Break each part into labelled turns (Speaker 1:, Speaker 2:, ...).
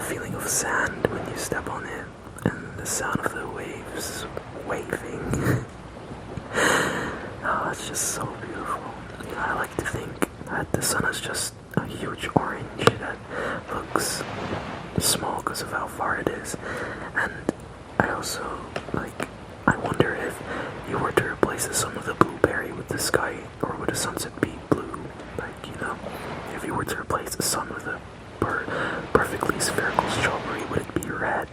Speaker 1: feeling of sand when you step on it, and the sound of the waves waving. Oh, it's just so beautiful. I like to think that the sun is just a huge orange that looks small because of how far it is. And I also, I wonder if you were to replace the sun with a blueberry, would the sky or would the sunset be blue? If you were to replace the sun with a perfectly spherical strawberry, would it be red?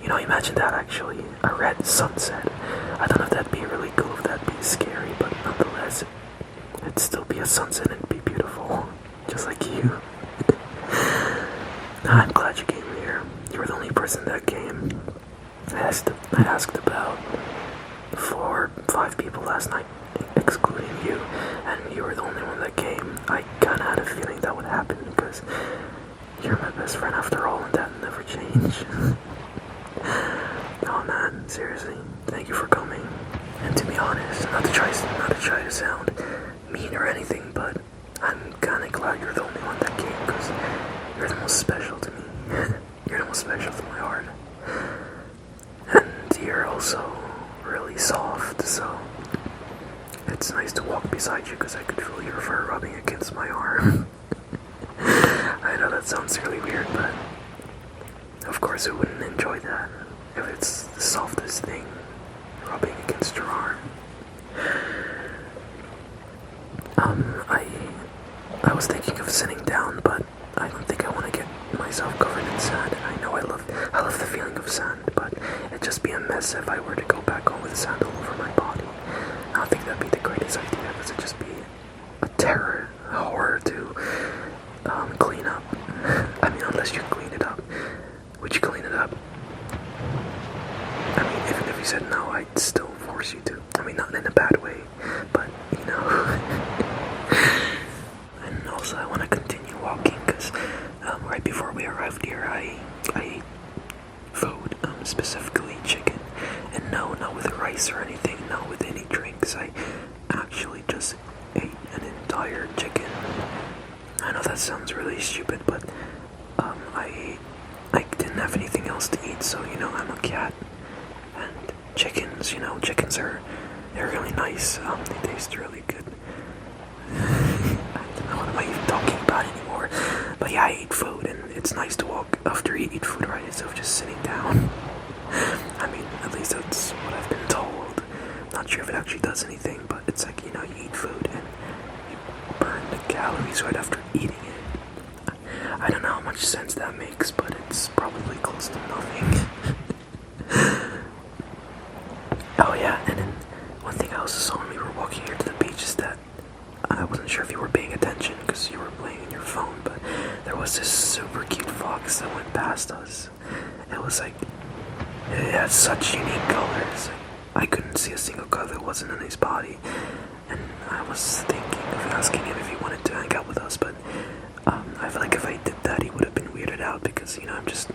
Speaker 1: Imagine that actually, a red sunset. I don't know if that'd be really cool, if that'd be scary, but nonetheless, it'd still be a sunset and it'd be beautiful, just like you. I'm glad you came here. You were the only person that came. I asked about 4 or 5 people last night, excluding you, and you were the only one that came. I kinda had a feeling that would happen because you're my best friend after all, and that never changed. Oh man, seriously, thank you for coming. And to be honest, not to try to sound mean or anything, but I'm kinda glad you're the only one that came because you're the most special to me. You're the most special to my heart. And you're also really soft, so it's nice to walk beside you because I could feel your fur rubbing against my arm. I know that sounds really weird, but of course I wouldn't enjoy that if it's the softest thing rubbing against your arm. I was thinking of sitting down, but I don't think I want to get myself covered in sand. And I know I love the feeling of sand, but it'd just be a mess if I were to go back home with sand all over my body. I don't think that'd be the greatest idea, because it'd just be a horror to clean up. I mean, unless you clean it up. Would you clean it up? I mean, even if you said no, I'd still force you to. I mean, not in a bad way, but, And also, I want to continue walking, because right before we arrived here, I ate food, specifically chicken. And no, not with rice or anything, not with any drinks. I actually just ate an entire chicken. I know that sounds really stupid, but I didn't have anything else to eat, so I'm a cat. And chickens, they're really nice. They taste really good. I don't know what am I even talking about anymore. But yeah, I eat food, and it's nice to walk after you eat food, right? Instead of just sitting down. I mean, at least that's what I've been told. Not sure if it actually does anything, but it's like, you eat food and you burn the calories right after eating it. I don't know how much sense that makes, but it's probably close to nothing. Oh yeah, and then one thing I also saw when we were walking here to the beach is that I wasn't sure if you were paying attention because you were playing on your phone, but there was this super cute fox that went past us. It was like, it had such unique colors. I couldn't see a single color that wasn't in his body, and I was thinking of asking him if he wanted to hang out with us, but I feel like if I did that, he would have been weirded out because I'm just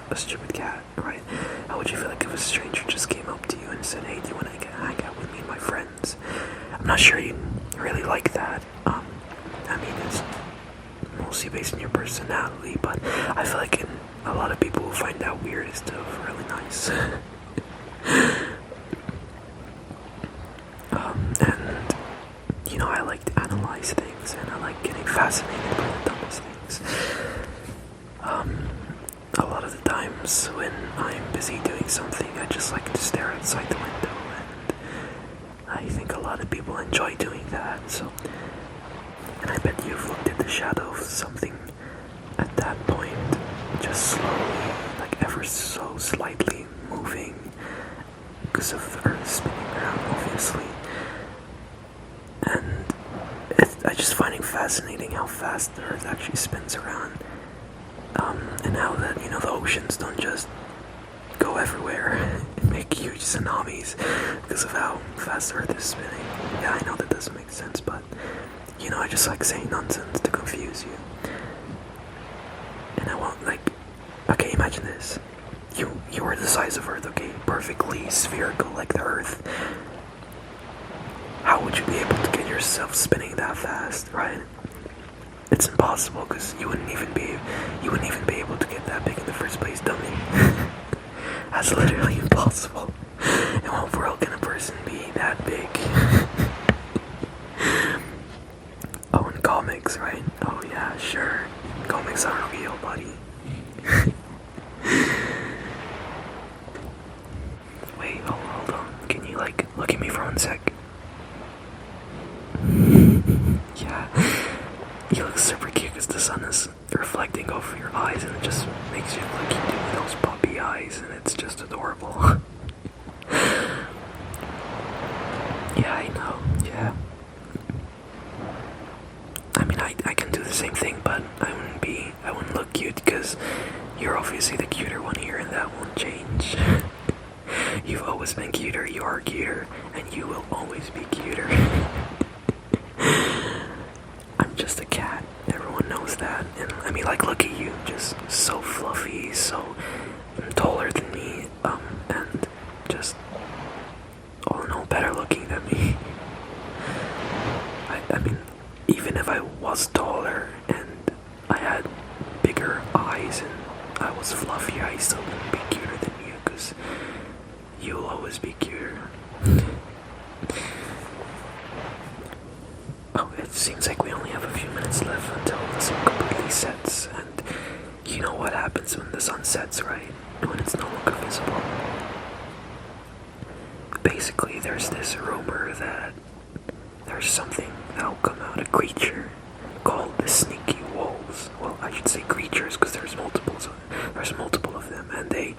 Speaker 1: a stupid cat, right? How would you feel like if a stranger just came up to you and said, "Hey, do you want to hang out with me and my friends?" I'm not sure you really like that. I mean, it's mostly based on your personality, but I feel like a lot of people will find that weird and stuff really nice. And I like to analyze things, and I like getting fascinated by the dumbest things. A lot of the times when I'm busy doing something, I just like to stare outside the window, and I think a lot of people enjoy doing that, so. And I bet you've looked at the shadow of something at that point, just slowly, like ever so slightly moving, because of the Earth spinning around, obviously. And I just find it fascinating how fast the Earth actually spins around, and how that, the oceans don't just go everywhere and make huge tsunamis because of how fast the Earth is spinning. Yeah, I know that doesn't make sense, but I just like saying nonsense to confuse you. And I want, okay, imagine this. You are the size of Earth, okay? Perfectly spherical like the Earth. How would you be able to get yourself spinning that fast, right? It's impossible, because you wouldn't even be able to get That's literally impossible. In what world can a person be that big? Oh, in comics, right? Oh yeah, sure. Comics are real, buddy. Wait, hold on. Can you look at me for 1 sec? Yeah. You look super cute because the sun is reflecting off your eyes and it just makes you look like you do those puppy eyes and it's just adorable. Yeah, I know. Yeah. I mean, I can do the same thing, but I wouldn't look cute because you're obviously the cuter one here and that won't change. You've always been cuter, you are cuter, and you will always be cuter. I'm just a cat, everyone knows that, and I mean, look at you, just so fluffy, so taller than me, and just, oh no, better looking than me. I mean, even if I was taller and I had bigger eyes and I was fluffier, I still wouldn't be cuter than you, because you'll always be cuter. Oh, it seems like we only have a few minutes left until the sun completely sets, and you know what happens when the sun sets, right? When it's no longer visible. Basically, there's this rumor that there's something that'll come out, a creature called the sneaky wolves. Well, I should say creatures because there's multiple of them, and they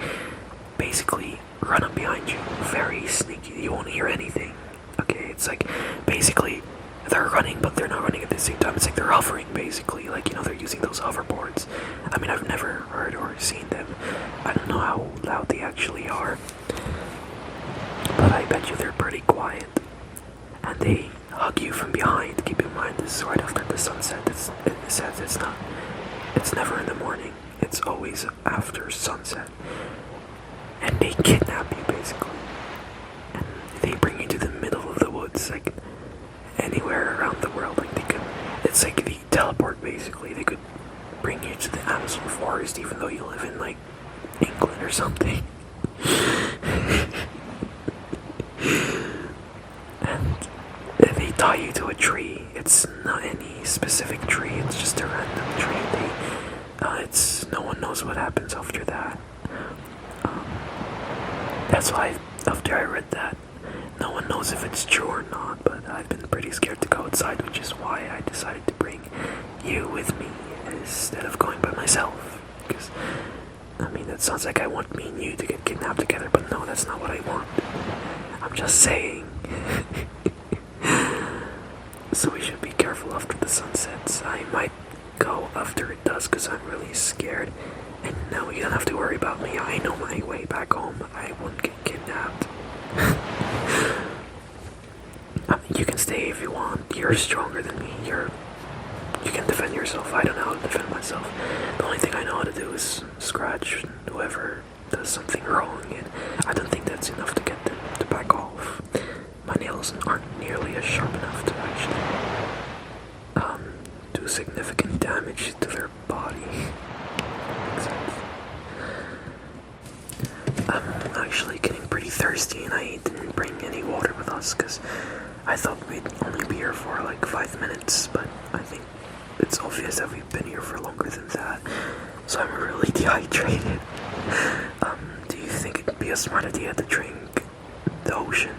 Speaker 1: basically run up behind you, very sneaky. You won't hear anything. Okay, it's like basically they're running, but they're not running at the same time. It's like they're hovering, basically. They're using those hoverboards. I mean, I've never heard or seen them. I don't know how loud they actually are, but I bet you they're pretty quiet. And they hug you from behind. Keep in mind, this is right after the sunset. It's never in the morning. It's always after sunset. And they kidnap you, basically. And they bring you to the middle of the woods, anywhere around the world. It's like they teleport, basically. They could bring you to the Amazon forest, even though you live in, England or something. And they tie you to a tree. It's not any specific tree, it's just a random tree. No one knows what happens after that. That's why, after I read that, no one knows if it's true or not, but I've been pretty scared to go outside, which is why I decided to bring you with me instead of going by myself. Because, I mean, that sounds like I want me and you to get kidnapped together, but no, that's not what I want. I'm just saying. So we should be careful after the sun sets. I might go after it does because I'm really scared. And no, you don't have to worry about me. I know my way back home. I won't get kidnapped. You can stay if you want. You're stronger than me. You can defend yourself. I don't know how to defend myself. The only thing I know how to do is scratch whoever does something wrong, and I don't think that's enough to get them to back off. My nails aren't nearly as sharp enough to actually do significant damage to their body. I'm actually getting pretty thirsty, and I didn't bring any water with us because I thought we'd only be here for 5 minutes, but I think it's obvious that we've been here for longer than that, so I'm really dehydrated. Do you think it'd be a smart idea to drink the ocean?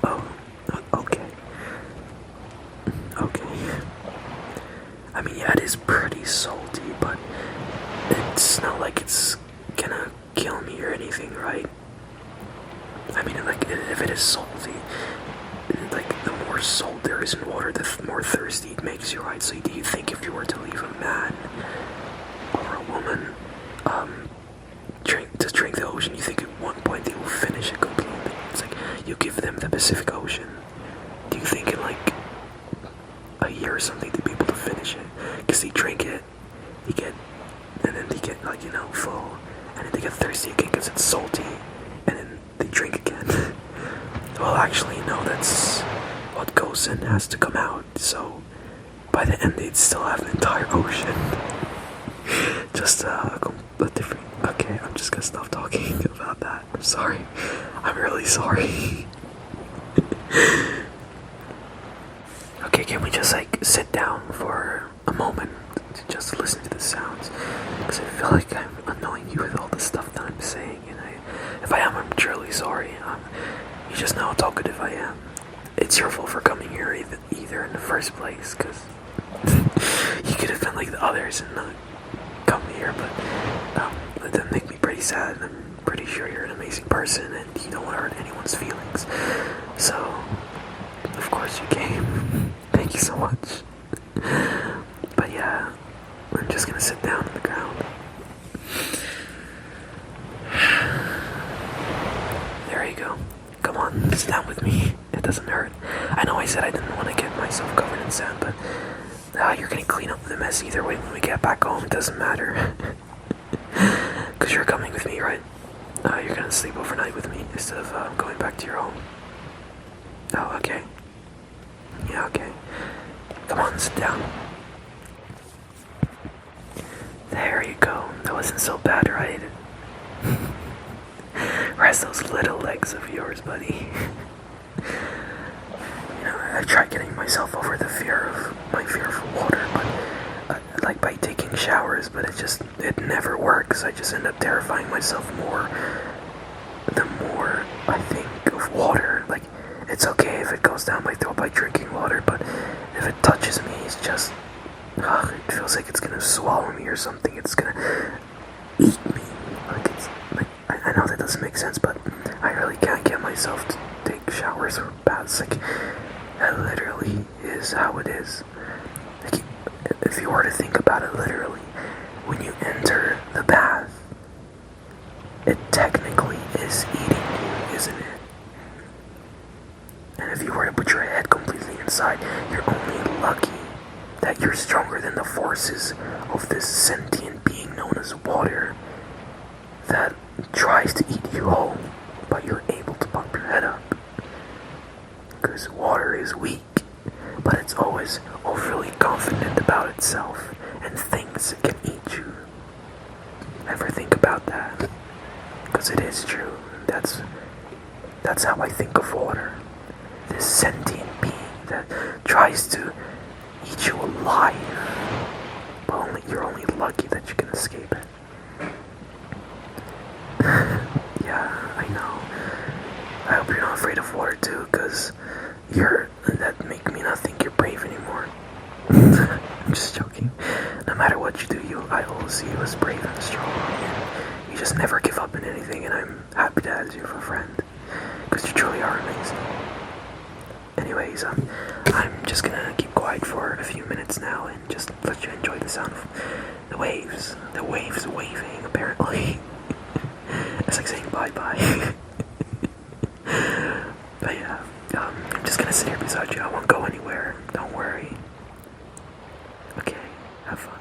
Speaker 1: Oh, okay. Okay. I mean, yeah, it is pretty salty, but it's not like it's gonna kill me or anything, right? I mean, if it is salty, the more salt there is in water, the more thirsty it makes you, right? So do you think if you were to leave a man or a woman drink the ocean, you think at one point they will finish it completely? It's like you give them the Pacific Ocean. Do you think in a year or something they'd be able to finish it? Because they drink it, and then they get full, and then they get thirsty again because it's salty, and then they drink again. Well, actually, no, that's what goes in has to come out, so by the end they'd still have an entire ocean. Just a different sorry. I'm really sorry. Okay, can we just like sit down for a moment to just listen to the sounds? Because I feel like I'm annoying you with all the stuff that I'm saying, and if I am, I'm truly sorry. You just know it's all good if I am. It's your fault for coming here either in the first place, because you could have been like the others and not come here, but that did make me pretty sad, and I'm pretty sure you're an amazing person and you don't want to hurt anyone's feelings. So, of course you came. Thank you so much. But yeah, I'm just gonna sit down on the ground. There you go. Come on, sit down with me. It doesn't hurt. I know I said I didn't want to get myself covered in sand, but you're gonna clean up the mess either way when we get back home. It doesn't matter. Because you're coming with me, right? You're gonna sleep overnight with me instead of going back to your home. Oh, okay. Yeah, okay. Come on, sit down. There you go. That wasn't so bad, right? Rest those little legs of yours, buddy. I tried getting myself over my fear of water, but like by taking showers, but it never works. I just end up terrifying myself more the more I think of water. Like, it's okay if it goes down my throat by drinking water, but if it touches me, it's just, it feels like it's gonna swallow me or something. It's gonna eat me. I know that doesn't make sense, but I really can't get myself to take showers or baths. Like, that literally is how it is. Like, if you were to think about it literally, when you enter the bath, it technically is eating you, isn't it? And if you were to put your head completely inside, you're only lucky that you're stronger than the forces of this sentient being known as water that tries to eat you whole, but you're able to pop your head up. Because water is weak, but it's always overly confident about itself and thinks it can eat you. Ever think about that? Because it is true. That's how I think of water. This sentient being that tries to eat you alive, but you're only lucky that you can escape it. Yeah, I know. I hope you're not afraid of water too, because that make me not think you're brave anymore. I'm just joking. No matter what you do, I always see you as brave and strong, and you just never give up in anything, and I'm happy to have you as a friend, because you truly are amazing. Anyways, I'm just gonna keep quiet for a few minutes now and just let you enjoy the sound of the waves. The waves waving, apparently. It's like saying bye-bye. But yeah, I'm just gonna sit here beside you. I won't go anywhere. Don't worry. Okay, have fun.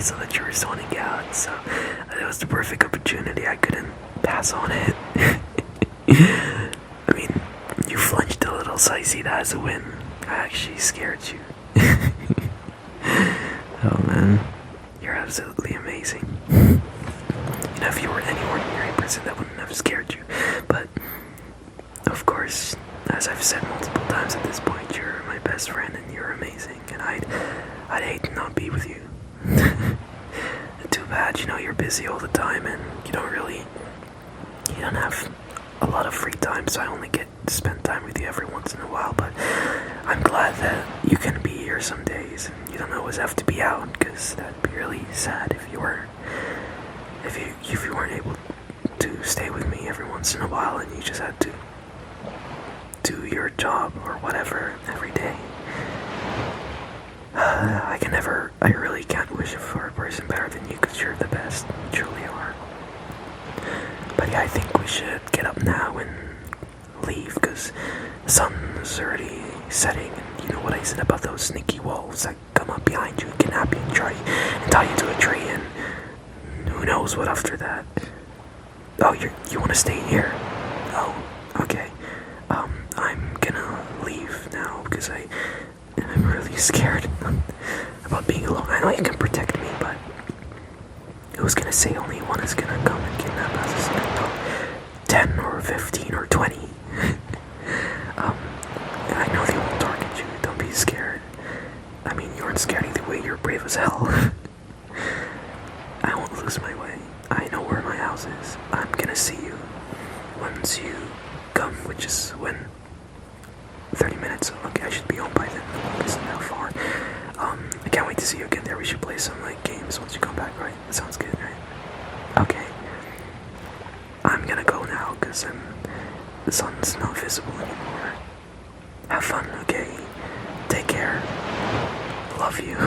Speaker 1: saw that you were zoning out, so it was the perfect opportunity. I couldn't pass on it. I mean, you flinched a little, so I see that as a win. I actually scared you. Oh man, you're absolutely amazing. You know, if you were any ordinary person, that wouldn't have scared you. But, of course, as I've said multiple times at this point, you're my best friend and you're amazing. And I'd hate to not be with you. Too bad, you know, you're busy all the time and you don't have a lot of free time, so I only get to spend time with you every once in a while. But I'm glad that you can be here some days and you don't always have to be out, because that'd be really sad if you weren't able to stay with me every once in a while and you just had to do your job or whatever every day. I really can't wish for a person better than you, because you're the best. You truly are. But yeah, I think we should get up now and leave, because the sun's already setting, and you know what I said about those sneaky wolves that come up behind you and kidnap you and tie you to a tree, and who knows what after that. Oh, you want to stay here? Oh, okay. I'm gonna leave now, because I'm really scared about being alone. I know you can protect me, but who's gonna say only one is gonna come and kidnap us? No, 10 or 15 or 20. I know they won't target you. Don't be scared. I mean, you aren't scared either way. You're brave as hell. I won't lose my way. I know where my house is. I'm gonna see you once you come, which is when 30 minutes. Okay, I should be home by then. Isn't that far? I can't wait to see you again there. We should play some like games once you come back, right? That sounds good, right? Okay. I'm gonna go now because the sun's not visible anymore. Have fun, okay? Take care. Love you.